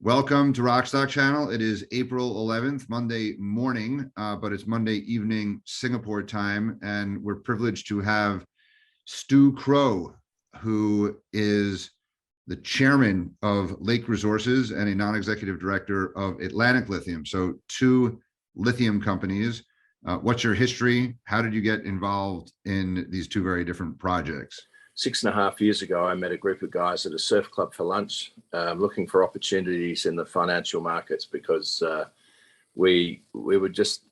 Welcome to Rockstock Channel. It is April 11th, Monday morning, but it's Monday evening Singapore time, and we're privileged to have Stu Crow, who is the chairman of Lake Resources and a non-executive director of Atlantic Lithium. So two lithium companies. What's your history? How did you get involved in these two very different projects? 6.5 years ago, I met a group of guys at a surf club for lunch, looking for opportunities in the financial markets because we were just,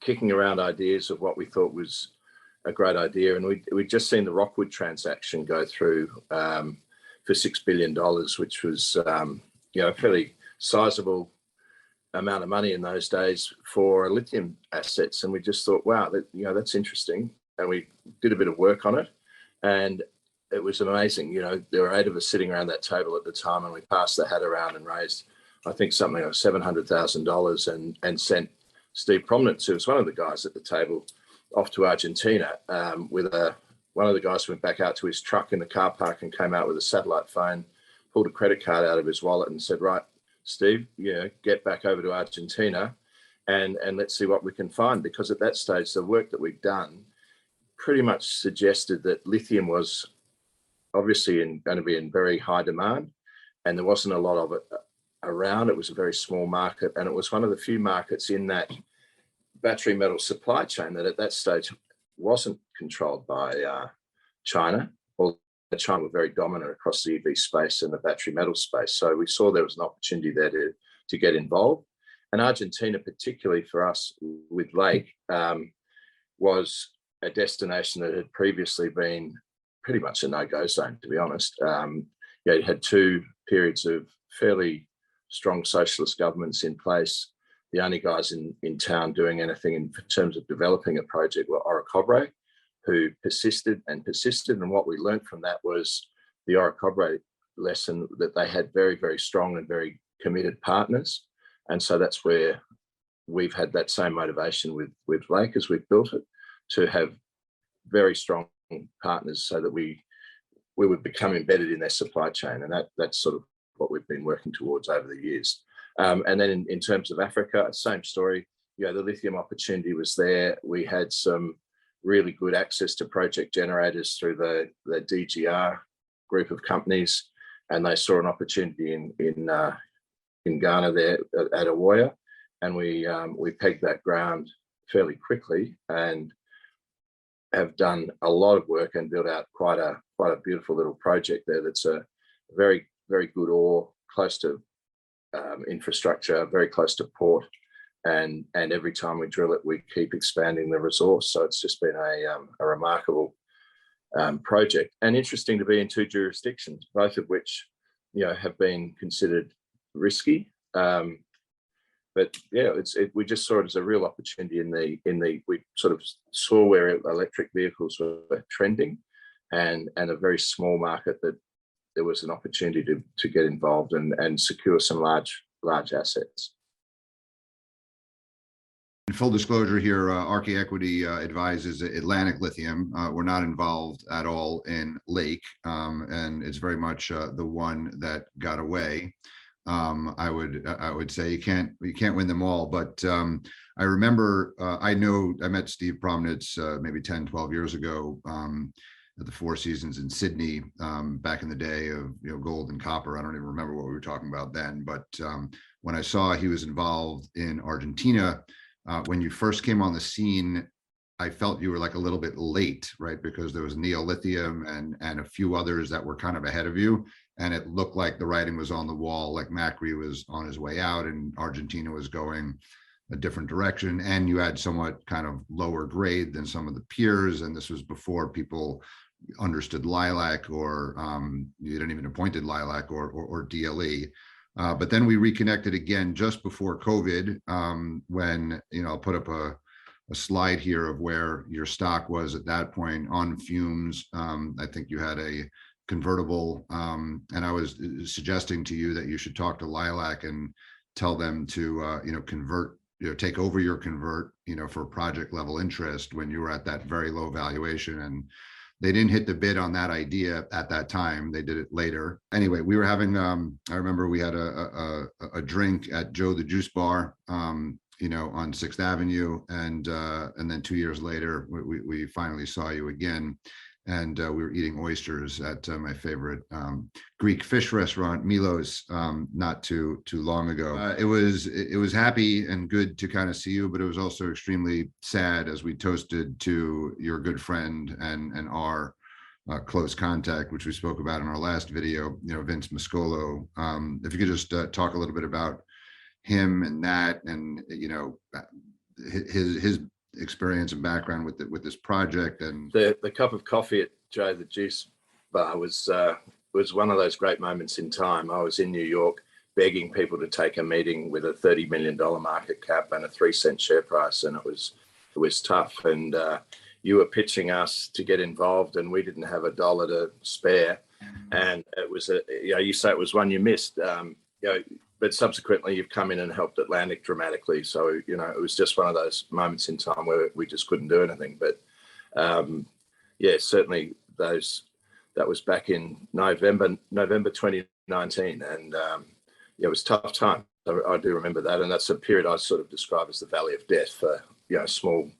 kicking around ideas of what we thought was a great idea. And we'd just seen the Rockwood transaction go through for $6 billion, which was, a fairly sizable amount of money in those days for lithium assets. And we just thought, wow, that's interesting. And we did a bit of work on it. And it was amazing. There were 8 of us sitting around that table at the time, and we passed the hat around and raised, I think, something like $700,000 and sent Steve Prominence, who was one of the guys at the table, off to Argentina with one of the guys went back out to his truck in the car park and came out with a satellite phone, pulled a credit card out of his wallet and said, right, Steve, get back over to Argentina and let's see what we can find. Because at that stage, the work that we'd done pretty much suggested that lithium was obviously going to be in very high demand, and there wasn't a lot of it around. It was a very small market, and it was one of the few markets in that battery metal supply chain that at that stage wasn't controlled by China. Although China were very dominant across the EV space and the battery metal space. So we saw there was an opportunity there to get involved. And Argentina, particularly for us with Lake, was a destination that had previously been pretty much a no-go zone, to be honest. It had 2 periods of fairly strong socialist governments in place. The only guys in town doing anything in terms of developing a project were Orocobre, who persisted. And what we learned from that was the Orocobre lesson, that they had very, very strong and very committed partners. And so that's where we've had that same motivation with Lake as we've built it, to have very strong partners so that we would become embedded in their supply chain. And that's sort of what we've been working towards over the years. And then in terms of Africa, same story. The lithium opportunity was there. We had some really good access to project generators through the DGR group of companies, and they saw an opportunity in Ghana there at Awoya, and we pegged that ground fairly quickly and have done a lot of work and built out quite a beautiful little project there. That's a very, very good ore, close to infrastructure, very close to port, and every time we drill it, we keep expanding the resource. So it's just been a remarkable project, and interesting to be in 2 jurisdictions, both of which have been considered risky. But we just saw it as a real opportunity we sort of saw where electric vehicles were trending, and a very small market that there was an opportunity to get involved and secure some large assets. In full disclosure here, Arche Equity advises Atlantic Lithium. We're not involved at all in Lake, and it's very much the one that got away. I would say you can't win them all, but I remember I met Steve Prominence maybe 10-12 years ago at the Four Seasons in Sydney back in the day of gold and copper. I don't even remember what we were talking about then, but when I saw he was involved in Argentina, when you first came on the scene, I felt you were like a little bit late, right? Because there was Lithium and a few others that were kind of ahead of you. And it looked like the writing was on the wall, like Macri was on his way out and Argentina was going a different direction. And you had somewhat kind of lower grade than some of the peers. And this was before people understood Lilac, or you didn't even appointed Lilac or DLE. But then we reconnected again just before COVID, when, I'll put up a slide here of where your stock was at that point on fumes. I think you had a convertible, and I was suggesting to you that you should talk to Lilac and tell them to convert, take over your convert, for project level interest when you were at that very low valuation. And they didn't hit the bid on that idea at that time. They did it later. Anyway, we were having, I remember we had a drink at Joe the Juice Bar, you know, on 6th Avenue. And then 2 years later, we finally saw you again. And we were eating oysters at my favorite Greek fish restaurant, Milo's, not too long ago. It was happy and good to kind of see you, but it was also extremely sad as we toasted to your good friend and our close contact, which we spoke about in our last video, you know, Vince Mascolo. If you could just talk a little bit about him and that, and you know, his experience and background with this project. And the cup of coffee at Joe the Juice Bar was one of those great moments in time. I was in New York begging people to take a meeting with a $30 million market cap and a 3-cent share price, and it was tough. And you were pitching us to get involved, and we didn't have $1 to spare. And it was you say it was one you missed. But subsequently you've come in and helped Atlantic dramatically. So, you know, it was just one of those moments in time where we just couldn't do anything. But certainly that was back in November 2019. And it was a tough time. I do remember that. And that's a period I sort of describe as the valley of death for, you know, small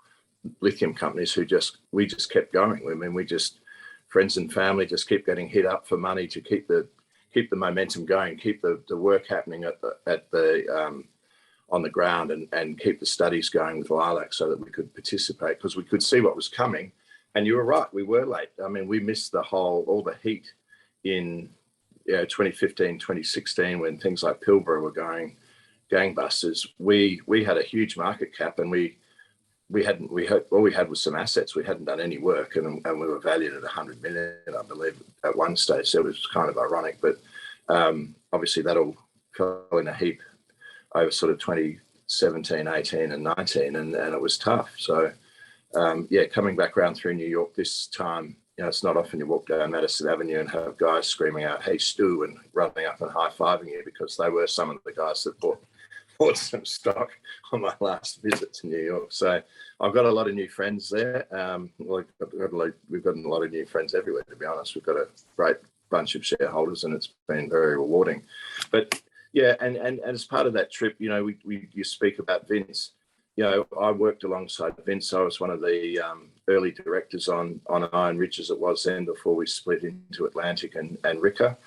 lithium companies we just kept going. I mean, friends and family just keep getting hit up for money to keep the momentum going, keep the work happening on the ground, and keep the studies going with Lilac so that we could participate, because we could see what was coming. And you were right, we were late. I mean, we missed all the heat in 2015, 2016, when things like Pilbara were going gangbusters. We had a huge market cap, and all we had was some assets. We hadn't done any work, and we were valued at 100 million, I believe, at one stage. So it was kind of ironic, but obviously that all fell in a heap over sort of 2017, 18 and 19, and it was tough. So coming back around through New York this time, you know, it's not often you walk down Madison Avenue and have guys screaming out, "Hey, Stu," and running up and high-fiving you, because they were some of the guys that bought some stock on my last visit to New York. So I've got a lot of new friends there. We've got a lot of new friends everywhere, to be honest. We've got a great bunch of shareholders, and it's been very rewarding. But yeah, and as part of that trip, you know, you speak about Vince. You know, I worked alongside Vince. I was one of the early directors on Iron Ridge, as it was then, before we split into Atlantic and Rika.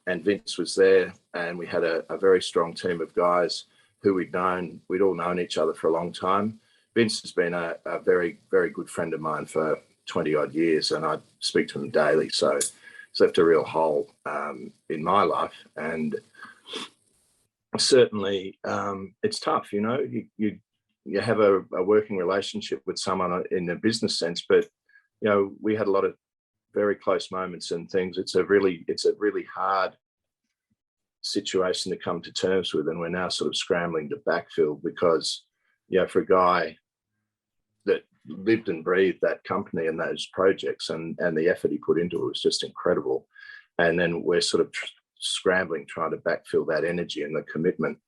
And Vince was there, and we had a very strong team of guys who we'd all known each other for a long time. Vince has been a very, very good friend of mine for 20 odd years, and I speak to him daily. So it's left a real hole in my life. And certainly it's tough, you know, you have a working relationship with someone in a business sense, but, you know, we had a lot of very close moments and things. It's a really hard situation to come to terms with, and we're now sort of scrambling to backfill, because, you know, for a guy that lived and breathed that company and those projects, and the effort he put into it was just incredible. And then we're sort of scrambling, trying to backfill that energy and the commitment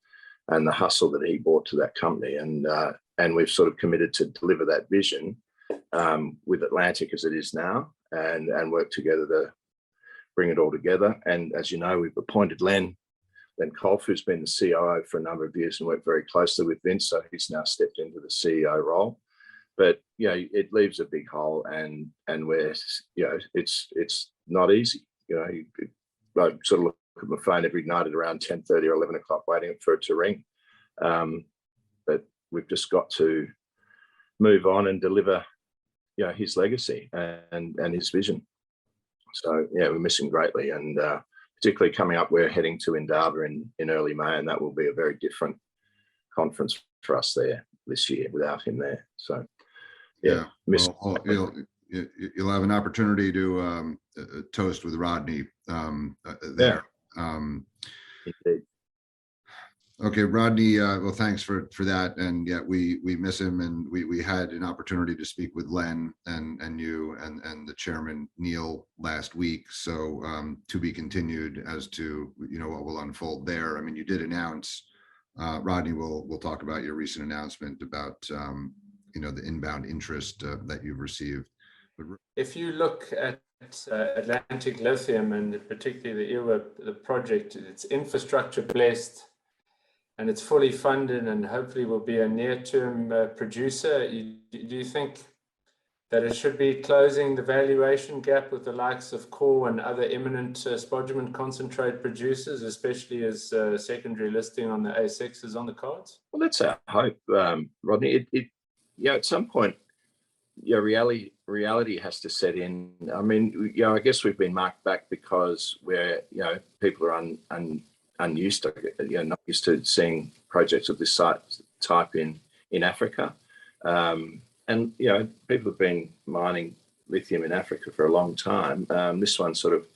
and the hustle that he brought to that company. And we've sort of committed to deliver that vision with Atlantic as it is now, and work together to bring it all together. And as you know, we've appointed Len Kolf, who's been the COO for a number of years and worked very closely with Vince. So he's now stepped into the CEO role. But, you know, it leaves a big hole, and we're, you know, it's not easy. You know, I sort of look at my phone every night at around 10:30 or 11 o'clock waiting for it to ring. But we've just got to move on and deliver, you know, his legacy and his vision. So, yeah, we miss him greatly. And particularly coming up, we're heading to Indaba in early May, and that will be a very different conference for us there this year without him there. So, yeah. Well, you'll have an opportunity to toast with Rodney there. Indeed. Okay, Rodney, well, thanks for that. And yeah, we miss him, and we had an opportunity to speak with Len and you and the chairman Neil last week. So to be continued as to, you know, what will unfold there. I mean, you did announce, Rodney will talk about your recent announcement about, you know, the inbound interest that you've received If you look at Atlantic Lithium, and particularly the project, it's infrastructure blessed and it's fully funded and hopefully will be a near-term producer. Do you think that it should be closing the valuation gap with the likes of Core and other imminent spodumene concentrate producers, especially as secondary listing on the ASX is on the cards? Well, that's our hope, Rodney. At some point, reality has to set in. I mean, I guess we've been marked back because people are unused to, not used to seeing projects of this type in Africa. And people have been mining lithium in Africa for a long time. This one sort of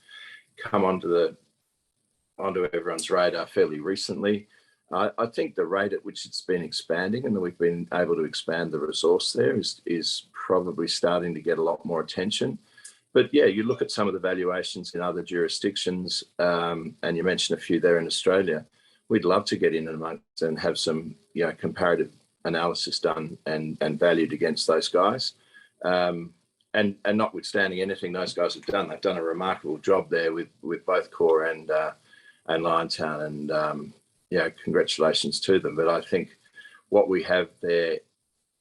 come onto everyone's radar fairly recently. I think the rate at which it's been expanding and that we've been able to expand the resource there is probably starting to get a lot more attention. But yeah, you look at some of the valuations in other jurisdictions, and you mentioned a few there in Australia. We'd love to get in amongst and have some comparative analysis done and valued against those guys. And notwithstanding anything those guys have done, they've done a remarkable job there with both Core and Liontown, and congratulations to them. But I think what we have there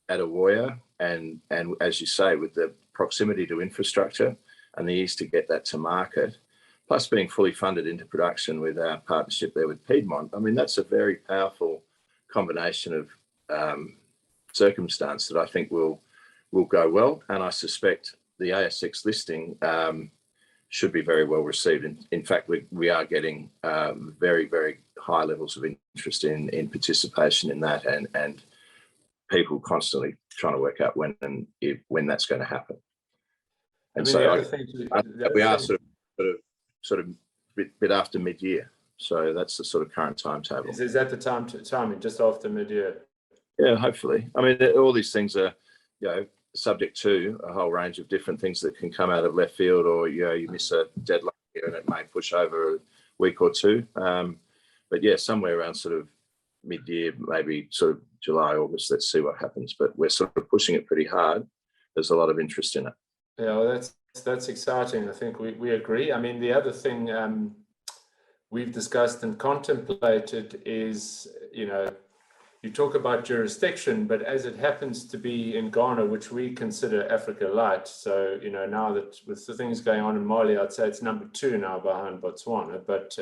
at Awoya, and as you say, with the proximity to infrastructure and the ease to get that to market, plus being fully funded into production with our partnership there with Piedmont, I mean, that's a very powerful combination of circumstance that I think will go well. And I suspect the ASX listing should be very well received. In fact, we are getting very, very high levels of interest in participation in that, and people constantly trying to work out when that's going to happen. And we are sort of bit after mid-year. So that's the sort of current timetable. Is that the timing, just after mid-year? Yeah, hopefully. I mean, all these things are, subject to a whole range of different things that can come out of left field, or you miss a deadline here and it may push over a week or two. But yeah, somewhere around sort of mid-year, maybe sort of July, August. Let's see what happens. But we're sort of pushing it pretty hard. There's a lot of interest in it. Yeah, well, that's exciting. I think we agree. I mean, the other thing we've discussed and contemplated is, you talk about jurisdiction, but as it happens to be in Ghana, which we consider Africa light, so, now that with the things going on in Mali, I'd say it's number 2 now behind Botswana, but,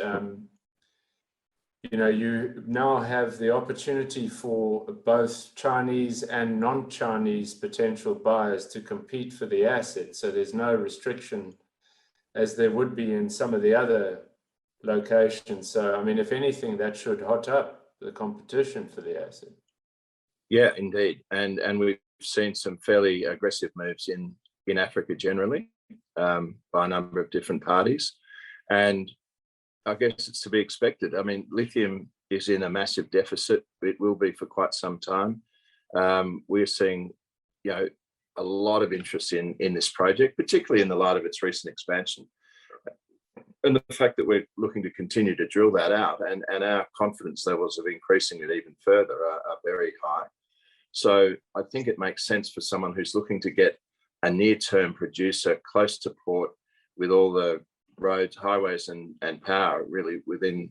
you now have the opportunity for both Chinese and non-Chinese potential buyers to compete for the asset. So there's no restriction as there would be in some of the other locations. So, I mean, if anything, that should hot up the competition for the asset. Yeah, indeed. And we've seen some fairly aggressive moves in Africa generally by a number of different parties. And I guess it's to be expected. I mean, lithium is in a massive deficit. It will be for quite some time. We're seeing, a lot of interest in this project, particularly in the light of its recent expansion. And the fact that we're looking to continue to drill that out, and our confidence levels of increasing it even further are very high. So I think it makes sense for someone who's looking to get a near-term producer close to port with all the roads, highways and power really within,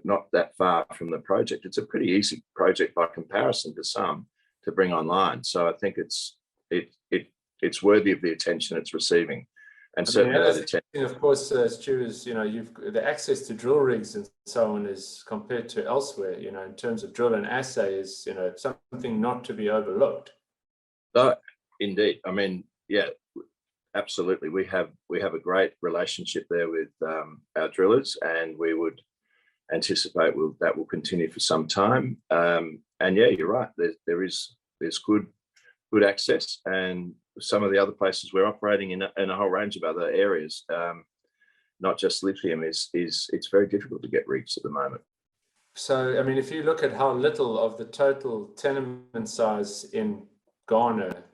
not that far from the project. It's a pretty easy project by comparison to some to bring online. So I think it's worthy of the attention it's receiving. And certainly that attention. Of course, Stu, is, you've the access to drill rigs and so on is compared to elsewhere, in terms of drill and assay is, something not to be overlooked. Indeed. I mean, yeah, absolutely. We have a great relationship there with our drillers, and we would anticipate that will continue for some time. And yeah, you're right. There's good access, and some of the other places we're operating in a whole range of other areas, not just lithium, it's very difficult to get rigs at the moment. So, I mean, if you look at how little of the total tenement size in Ghana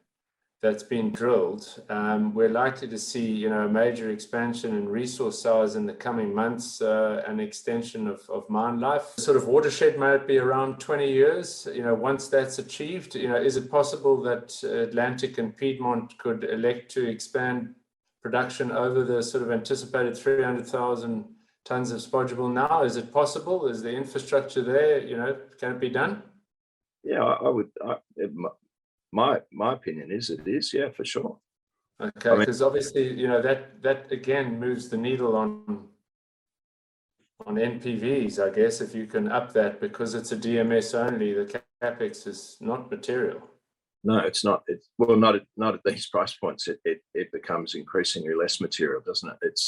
that's been drilled. We're likely to see, a major expansion in resource size in the coming months, an extension of mine life. Sort of watershed might be around 20 years. Once that's achieved, is it possible that Atlantic and Piedmont could elect to expand production over the sort of anticipated 300,000 tons of spodumene now? Is it possible? Is the infrastructure there? Can it be done? Yeah, I would. My opinion is it is, yeah, for sure. Okay, because obviously, that again moves the needle on NPVs, I guess, if you can up that, because it's a DMS only, the capex is not material. No, it's not. Not at these price points. It becomes increasingly less material, doesn't it?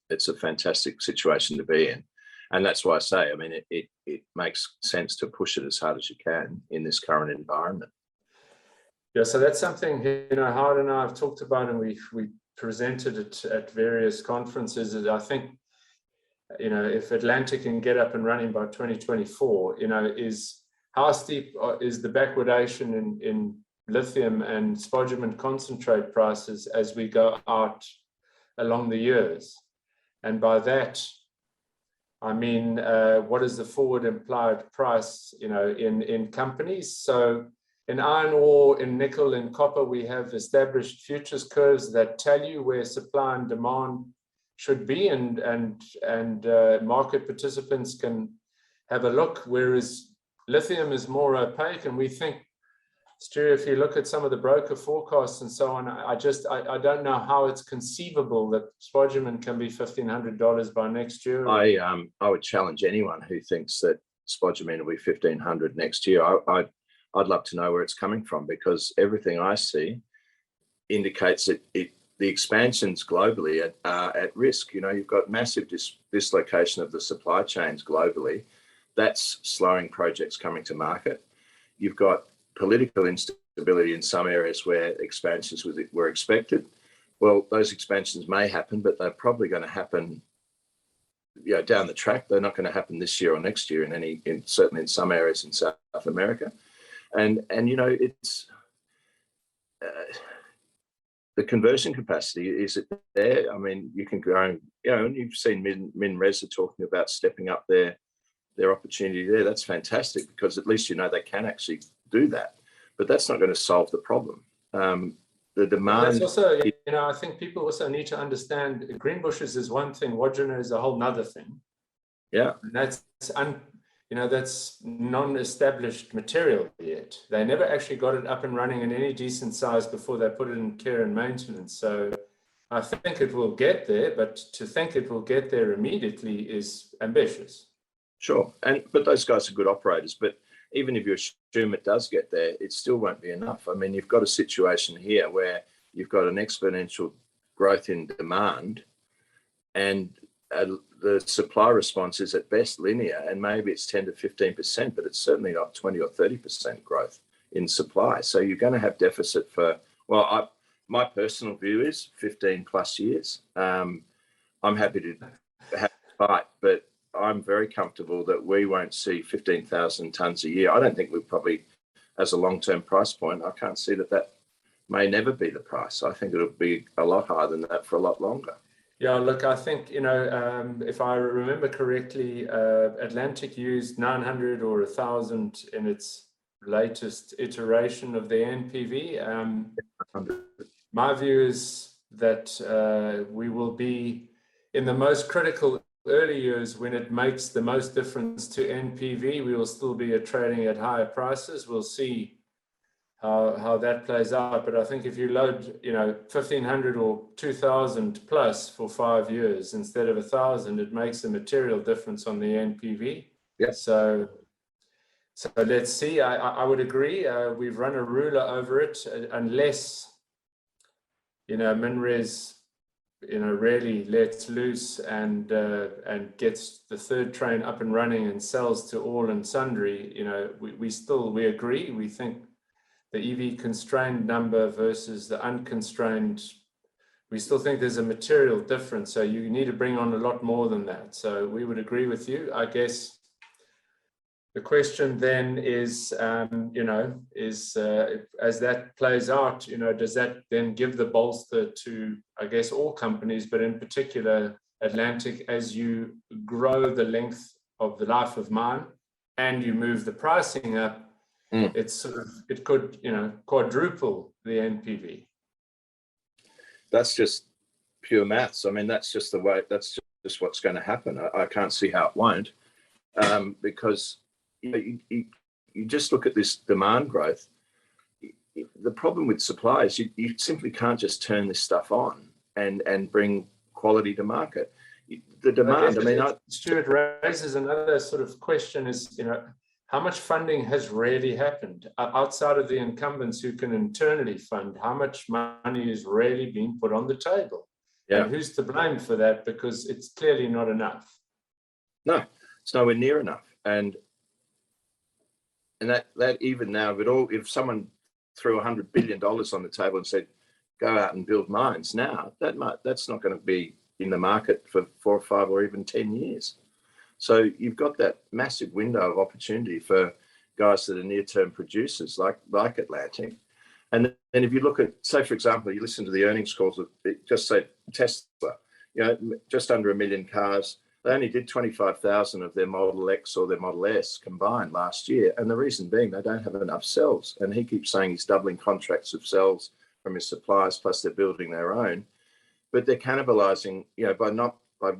It's a fantastic situation to be in, and that's why I say, I mean, it makes sense to push it as hard as you can in this current environment. Yeah, so that's something, Howard and I have talked about, and we presented it at various conferences. And I think, if Atlantic can get up and running by 2024, is how steep is the backwardation in lithium and spodumene concentrate prices as we go out along the years? And by that, I mean, what is the forward implied price, in companies? So in iron ore, in nickel, in copper, we have established futures curves that tell you where supply and demand should be, and market participants can have a look, whereas lithium is more opaque. And we think, Stu, if you look at some of the broker forecasts and so on, I don't know how it's conceivable that spodumene can be $1,500 by next year. I would challenge anyone who thinks that spodumene will be $1,500 next year. I'd love to know where it's coming from, because everything I see indicates that the expansions globally are at risk. You've got massive dislocation of the supply chains globally. That's slowing projects coming to market. You've got political instability in some areas where expansions were expected. Well, those expansions may happen, but they're probably going to happen down the track. They're not going to happen this year or next year certainly in some areas in South America. And it's the conversion capacity is there. I mean, you can go, and you've seen MinRes are talking about stepping up their opportunity there. That's fantastic, because at least they can actually do that. But that's not going to solve the problem. The demand. That's also, I think people also need to understand Greenbushes is one thing, Wodgina is a whole nother thing. Yeah, and that's non-established material yet. They never actually got it up and running in any decent size before they put it in care and maintenance. So I think it will get there, but to think it will get there immediately is ambitious. Sure, but those guys are good operators. But even if you assume it does get there, it still won't be enough. I mean, you've got a situation here where you've got an exponential growth in demand, and the supply response is at best linear, and maybe it's 10 to 15%, but it's certainly not 20 or 30% growth in supply. So you're going to have deficit for, my personal view is 15 plus years. I'm happy to have a fight, but I'm very comfortable that we won't see 15,000 tons a year. I don't think we'll probably, as a long-term price point, I can't see that may never be the price. I think it'll be a lot higher than that for a lot longer. Yeah, look, I think, if I remember correctly, Atlantic used 900 or 1,000 in its latest iteration of the NPV. My view is that we will be in the most critical early years when it makes the most difference to NPV. We will still be trading at higher prices. We'll see how that plays out. But I think if you load, 1,500 or 2,000 plus for 5 years instead of 1,000, it makes a material difference on the NPV. Yeah. So let's see. I would agree. We've run a ruler over it, unless, MinRes, really lets loose and gets the third train up and running and sells to all and sundry. We agree. We think the EV constrained number versus the unconstrained, we still think there's a material difference. So you need to bring on a lot more than that. So we would agree with you. I guess The question then is, as that plays out, does that then give the bolster to, I guess, all companies, but in particular Atlantic, as you grow the length of the life of mine and you move the pricing up, it could, quadruple the NPV. That's just pure maths. I mean, that's just the way. That's just what's going to happen. I can't see how it won't, because you just look at this demand growth. The problem with supply is you simply can't just turn this stuff on and bring quality to market. The demand. Stuart raises another sort of question: is how much funding has really happened outside of the incumbents who can internally fund? How much money is really being put on the table? Yeah. And who's to blame for that? Because it's clearly not enough. No, it's nowhere near enough. And that even now, if someone threw $100 billion on the table and said, go out and build mines now, that's not going to be in the market for 4 or 5 or even 10 years. So you've got that massive window of opportunity for guys that are near-term producers like Atlantic. And then if you look at, say, for example, you listen to the earnings calls of, just say Tesla, just under 1 million cars. They only did 25,000 of their Model X or their Model S combined last year. And the reason being they don't have enough cells. And he keeps saying he's doubling contracts of cells from his suppliers, plus they're building their own. But they're cannibalizing, by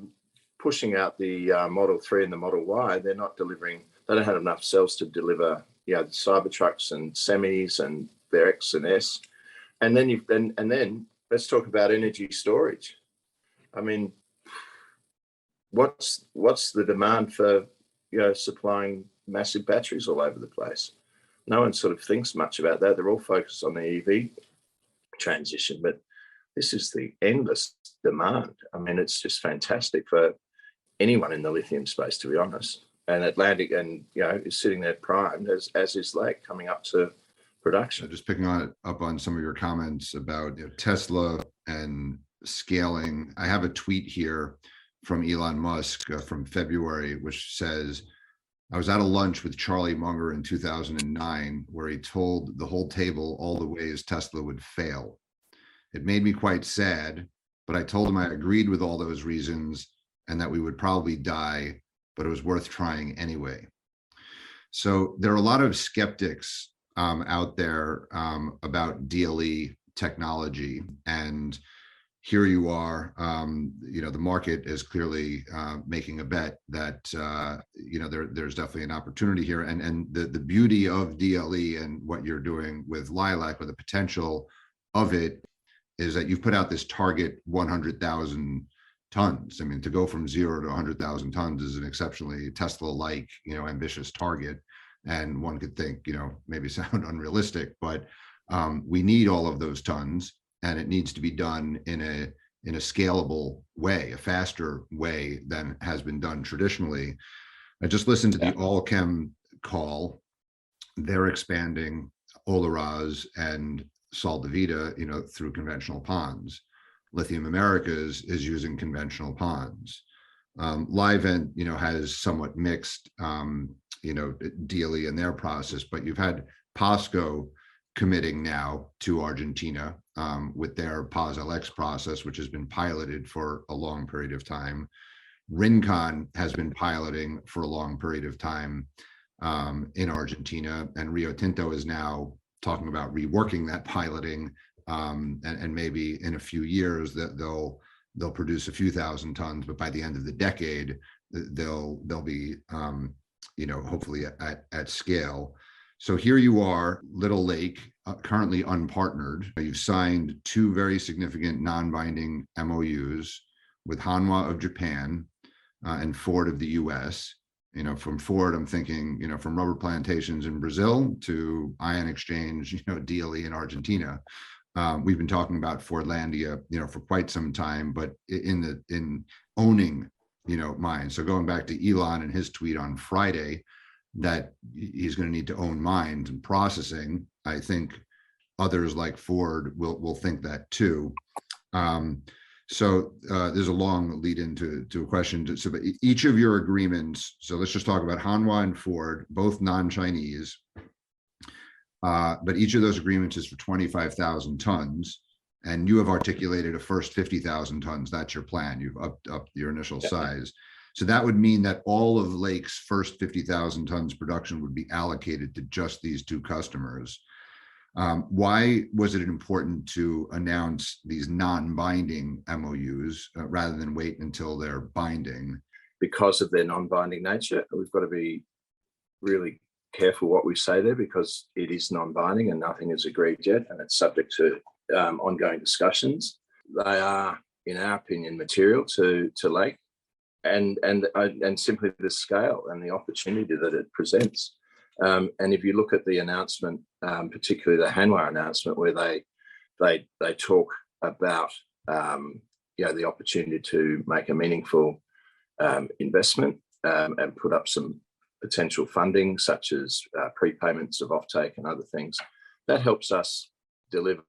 pushing out the Model 3 and the Model Y, they're not delivering, they don't have enough cells to deliver, the Cybertrucks and semis and their X and S. And then let's talk about energy storage. I mean, what's the demand for, supplying massive batteries all over the place? No one sort of thinks much about that. They're all focused on the EV transition, but this is the endless demand. I mean, it's just fantastic for anyone in the lithium space, to be honest. And Atlantic, is sitting there primed, as is Lake, coming up to production. Just picking up on some of your comments about Tesla and scaling. I have a tweet here from Elon Musk from February, which says, I was at a lunch with Charlie Munger in 2009, where he told the whole table all the ways Tesla would fail. It made me quite sad, but I told him I agreed with all those reasons and that we would probably die, but it was worth trying anyway. So there are a lot of skeptics out there about DLE technology, and here you are. The market is clearly making a bet that there's definitely an opportunity here, and the beauty of DLE and what you're doing with Lilac, or the potential of it, is that you've put out this target 100,000 tons. I mean, to go from 0 to 100,000 tons is an exceptionally Tesla-like, ambitious target. And one could think, maybe sound unrealistic, but we need all of those tons, and it needs to be done in a scalable way, a faster way than has been done traditionally. I just listened to the Allchem call. They're expanding Olaroz and Sal de Vida, through conventional ponds. Lithium Americas is using conventional ponds. Livent, has somewhat mixed, DLE in their process, but you've had POSCO committing now to Argentina with their POS-LX process, which has been piloted for a long period of time. Rincon has been piloting for a long period of time in Argentina, and Rio Tinto is now talking about reworking that piloting, and maybe in a few years that they'll produce a few thousand tons, but by the end of the decade they'll be hopefully at scale. So here you are, Little Lake, currently unpartnered. You've signed 2 very significant non-binding MOUs with Hanwa of Japan and Ford of the US. From Ford, I'm thinking, from rubber plantations in Brazil to ion exchange, DLE in Argentina. We've been talking about Fordlandia, for quite some time, but in owning, mines. So going back to Elon and his tweet on Friday, that he's going to need to own mines and processing, I think others like Ford will think that too. So there's a long lead into a question. So but each of your agreements, so let's just talk about Hanwa and Ford, both non-Chinese, but each of those agreements is for 25,000 tons. And you have articulated a first 50,000 tons. That's your plan. You've upped your initial size. So that would mean that all of Lake's first 50,000 tons production would be allocated to just these two customers. Why was it important to announce these non-binding MOUs rather than wait until they're binding? Because of their non-binding nature, we've got to be really careful what we say there, because it is non-binding and nothing is agreed yet, and it's subject to ongoing discussions. They are, in our opinion, material to Lake, and simply the scale and the opportunity that it presents. And if you look at the announcement, particularly the Hanwa announcement, where they talk about the opportunity to make a meaningful investment and put up some potential funding, such as prepayments of offtake and other things, that helps us deliver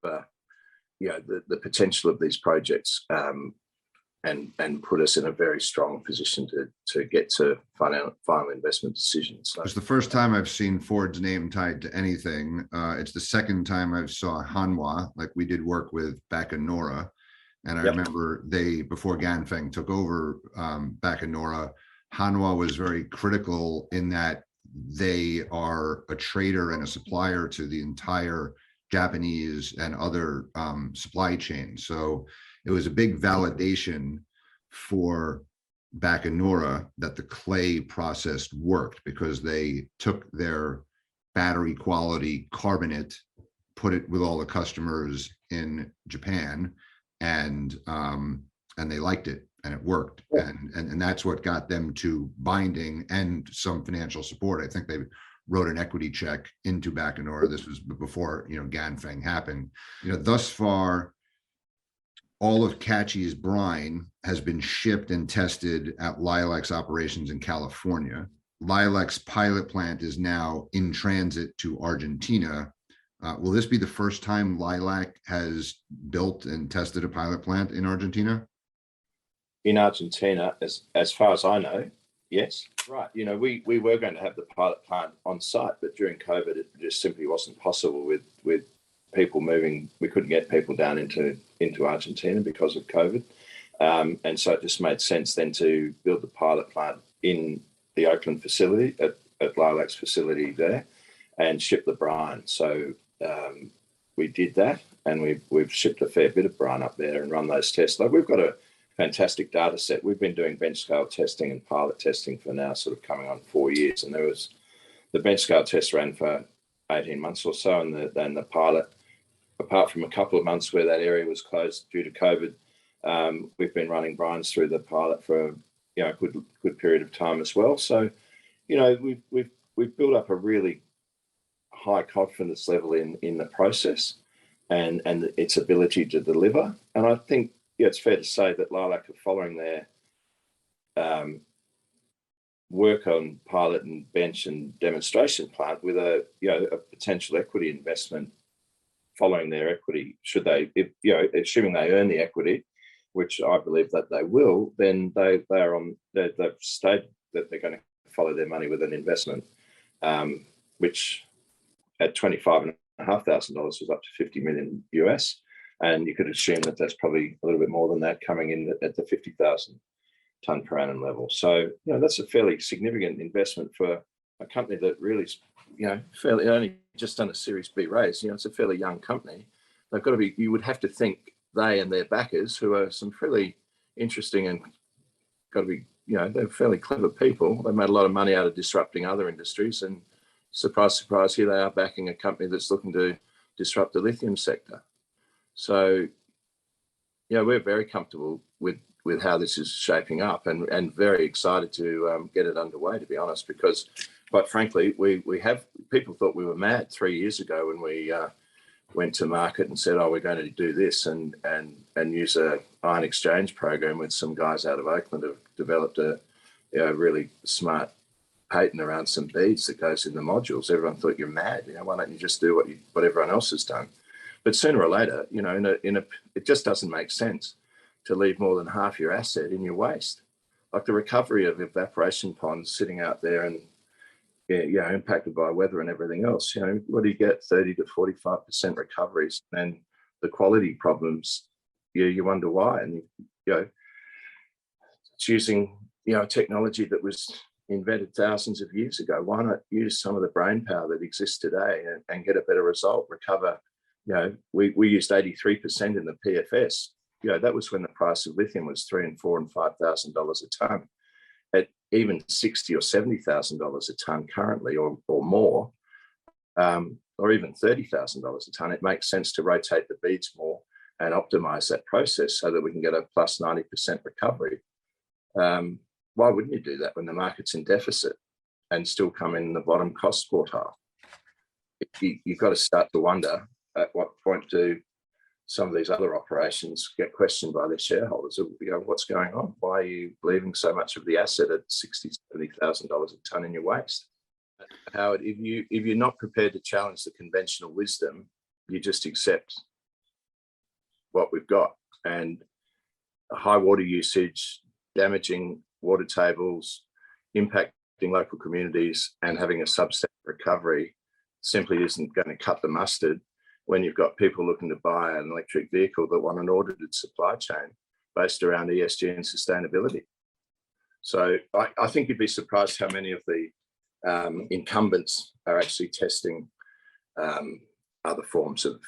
the potential of these projects and put us in a very strong position to get to final investment decisions. So, it's the first time I've seen Ford's name tied to anything. It's the second time I've saw Hanwa, like we did work with back in Nora. And I remember before Ganfeng took over back in Nora, Hanwa was very critical in that they are a trader and a supplier to the entire Japanese and other supply chains. So it was a big validation for back in Nora that the clay process worked, because they took their battery quality carbonate, put it with all the customers in Japan, and they liked it and it worked. And that's what got them to binding and some financial support. I think they wrote an equity check into back in Nora. This was before Ganfeng happened. Thus far, all of Catchy's brine has been shipped and tested at Lilac operations in California. Lilac's pilot plant is now in transit to Argentina. Will this be the first time Lilac has built and tested a pilot plant in Argentina? In Argentina, as far as I know, yes. Right. We were going to have the pilot plant on site, but during COVID, it just simply wasn't possible with people moving. We couldn't get people down into Argentina because of COVID. And so it just made sense then to build the pilot plant in the Oakland facility at Lilac's facility there and ship the brine. So we did that, and we've shipped a fair bit of brine up there and run those tests. Like, we've got a fantastic data set. We've been doing bench scale testing and pilot testing for now sort of coming on 4 years. And the bench scale test ran for 18 months or so, and the pilot, apart from a couple of months where that area was closed due to COVID, we've been running brines through the pilot for a good period of time as well. So, we've built up a really high confidence level in the process and its ability to deliver. And I think it's fair to say that Lilac are following their work on pilot and bench and demonstration plant with a potential equity investment following their equity. Should they, assuming they earn the equity, which I believe that they will, then they've stated that they're going to follow their money with an investment, which at $25,500 was up to $50 million US. And you could assume that that's probably a little bit more than that coming in at the 50,000 ton per annum level. So, that's a fairly significant investment for a company that really, fairly only just done a Series B raise. It's a fairly young company. They've got to be, you would have to think they and their backers, who are some fairly interesting and got to be, they're fairly clever people. They made a lot of money out of disrupting other industries, and surprise, surprise, here they are backing a company that's looking to disrupt the lithium sector. So, we're very comfortable with how this is shaping up, and very excited to get it underway, to be honest, because quite frankly, we have, people thought we were mad 3 years ago when we went to market and said, we're going to do this and use a ion exchange program with some guys out of Oakland who've developed a really smart patent around some beads that goes in the modules. Everyone thought, you're mad. Why don't you just do what everyone else has done? But sooner or later, it just doesn't make sense to leave more than half your asset in your waste. Like the recovery of evaporation ponds sitting out there and impacted by weather and everything else. What do you get? 30 to 45% recoveries, and the quality problems. You wonder why, and it's using technology that was invented thousands of years ago. Why not use some of the brain power that exists today and get a better result? Recover. We used 83% in the PFS. That was when the price of lithium was $3,000 and $4,000 and $5,000 a ton. At even $60,000 or $70,000 a ton currently, or more, or even $30,000 a ton, it makes sense to rotate the beads more and optimize that process so that we can get a plus 90% recovery. Why wouldn't you do that when the market's in deficit and still come in the bottom cost quartile? You've got to start to wonder at what point do some of these other operations get questioned by their shareholders. What's going on? Why are you leaving so much of the asset at $60,000, $70,000 a ton in your waste? Howard, if you're not prepared to challenge the conventional wisdom, you just accept what we've got. And high water usage, damaging water tables, impacting local communities, and having a substandard recovery simply isn't going to cut the mustard when you've got people looking to buy an electric vehicle that want an audited supply chain based around ESG and sustainability. So I think you'd be surprised how many of the incumbents are actually testing other forms of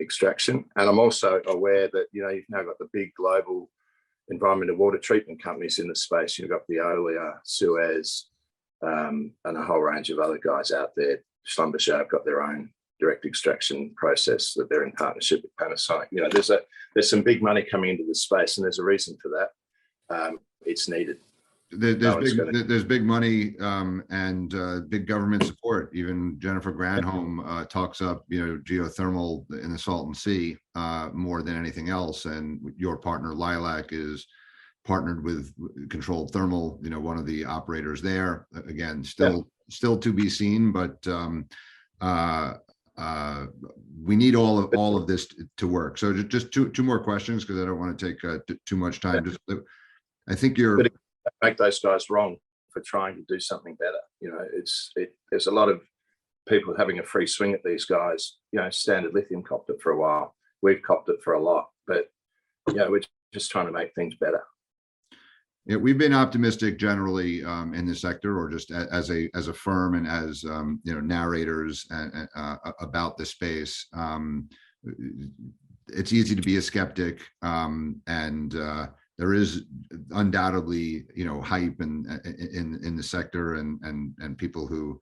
extraction. And I'm also aware that, you've now got the big global environmental water treatment companies in the space. You've got Veolia, Suez, and a whole range of other guys out there. Schlumberger have got their own direct extraction process that they're in partnership with Panasonic. There's some big money coming into the space, and there's a reason for that. It's needed. There's big money and big government support. Even Jennifer Granholm talks up geothermal in the Salton Sea more than anything else. And your partner Lilac is partnered with Controlled Thermal, one of the operators there. Again, still to be seen, but we need all of this to work. So just two more questions, because I don't want to take too much time. Just I think you're make those guys wrong for trying to do something better. There's a lot of people having a free swing at these guys. Standard Lithium copped it for a while. We've copped it for a lot, but we're just trying to make things better. Yeah, we've been optimistic generally in the sector, or just as a firm and as narrators about the space. It's easy to be a skeptic, and there is undoubtedly hype in the sector and people who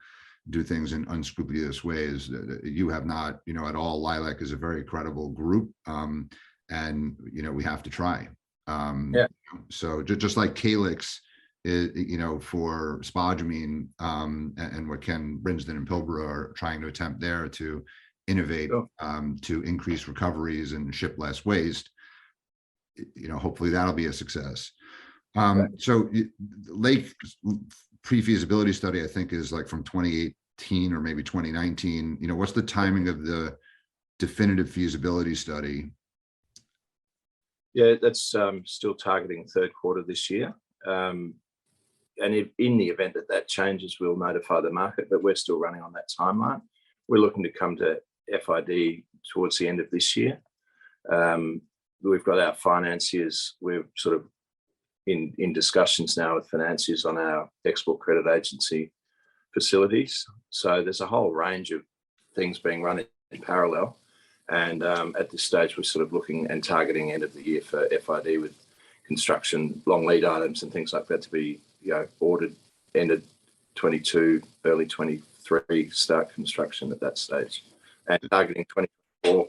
do things in unscrupulous ways. You have not at all. Lilac is a very credible group, and we have to try. So just like Calyx is, for spodumene, and what Ken Brinsden and Pilbara are trying to attempt there to innovate, to increase recoveries and ship less waste. Hopefully that'll be a success. So Lake pre-feasibility study, I think, is like from 2018 or maybe 2019. What's the timing of the definitive feasibility study? Yeah, that's still targeting third quarter this year. And in the event that changes, we'll notify the market, but we're still running on that timeline. We're looking to come to FID towards the end of this year. We've got our financiers. We're sort of in discussions now with financiers on our export credit agency facilities. So there's a whole range of things being run in parallel. And at this stage, we're sort of looking and targeting end of the year for FID, with construction, long lead items and things like that to be ordered end of 22, early 23, start construction at that stage. And targeting 24,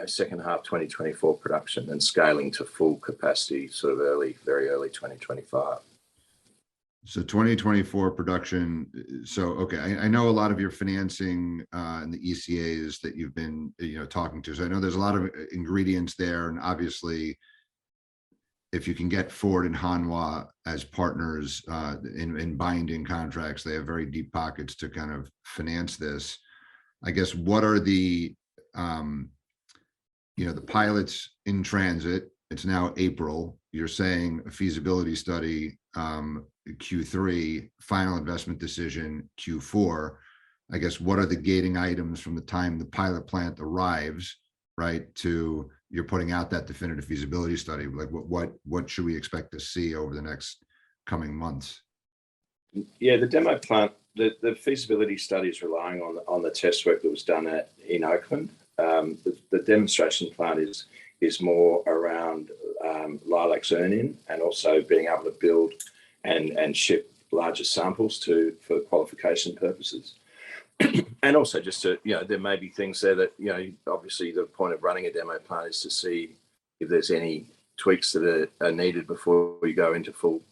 second half 2024 production, and scaling to full capacity sort of very early 2025. So 2024 production. So, okay, I know a lot of your financing and the ECAs that you've been, talking to. So I know there's a lot of ingredients there, and obviously, if you can get Ford and Hanwa as partners in binding contracts, they have very deep pockets to kind of finance this. I guess what are the the pilot's in transit. It's now April. You're saying a feasibility study Q3, final investment decision Q4. I guess what are the gating items from the time the pilot plant arrives, right, to you're putting out that definitive feasibility study? Like what should we expect to see over the next coming months? Yeah, the demo plant, the feasibility study is relying on the test work that was done in Oakland. The demonstration plant is more around Lilacs earn-in and also being able to build and ship larger samples for qualification purposes. And also just to, there may be things there that, obviously the point of running a demo plant is to see if there's any tweaks that are needed before we go into full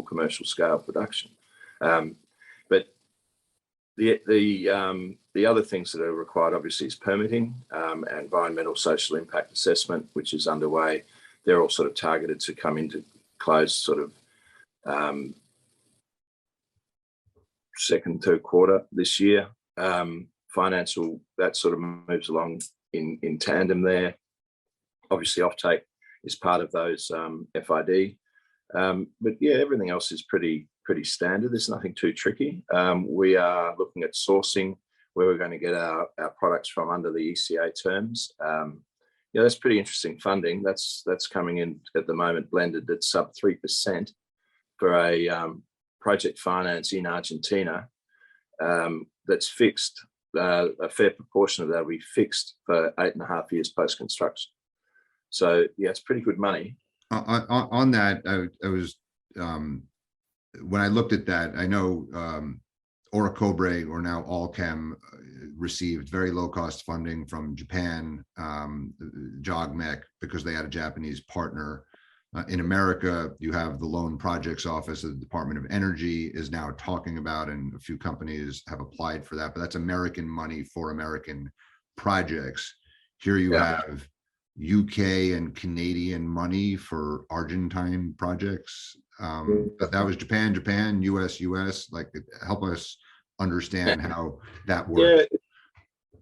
commercial scale production. But the other things that are required obviously is permitting, environmental social impact assessment, which is underway. They're all sort of targeted to come into close sort of second, third quarter this year. Financial, that sort of moves along in tandem there. Obviously offtake is part of those FID. But yeah, everything else is pretty standard. There's nothing too tricky. We are looking at sourcing where we're going to get our products from under the ECA terms. That's pretty interesting funding. That's coming in at the moment blended at sub 3% for a project finance in Argentina that's fixed. A fair proportion of that will be fixed for 8.5 years post-construction. So yeah, it's pretty good money. On that, I was when I looked at that, I know Orocobre, or now Allchem, received very low cost funding from Japan, JOGMEC, because they had a Japanese partner. In America, you have the Loan Projects Office of the Department of Energy is now talking about, and a few companies have applied for that, but that's American money for American projects. Here you have UK and Canadian money for Argentine projects. But that was Japan, US, like help us understand how that works.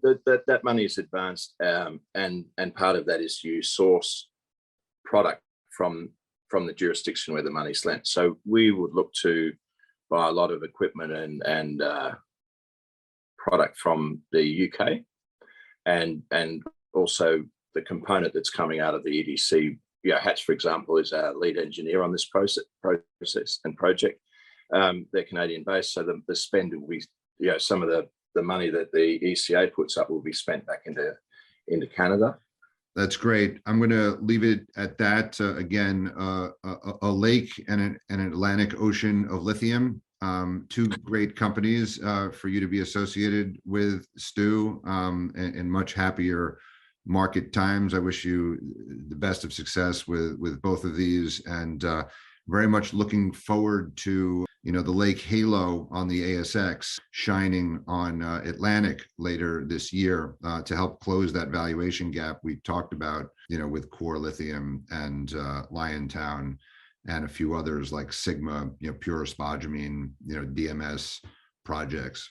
Yeah, that money is advanced, and part of that is you source product from the jurisdiction where the money's lent. So we would look to buy a lot of equipment and product from the UK, and also the component that's coming out of the EDC. Hatch, for example, is our lead engineer on this process and project. They're Canadian based, so the spend will be, some of the money that the ECA puts up will be spent back into Canada. That's great. I'm going to leave it at that. Again, a lake and an Atlantic Ocean of lithium. Two great companies for you to be associated with, Stu, and much happier market times. I wish you the best of success with both of these, and very much looking forward to the lake halo on the ASX shining on Atlantic later this year to help close that valuation gap we talked about, with Core Lithium and Liontown and a few others like Sigma, pure spodumene, DMS projects.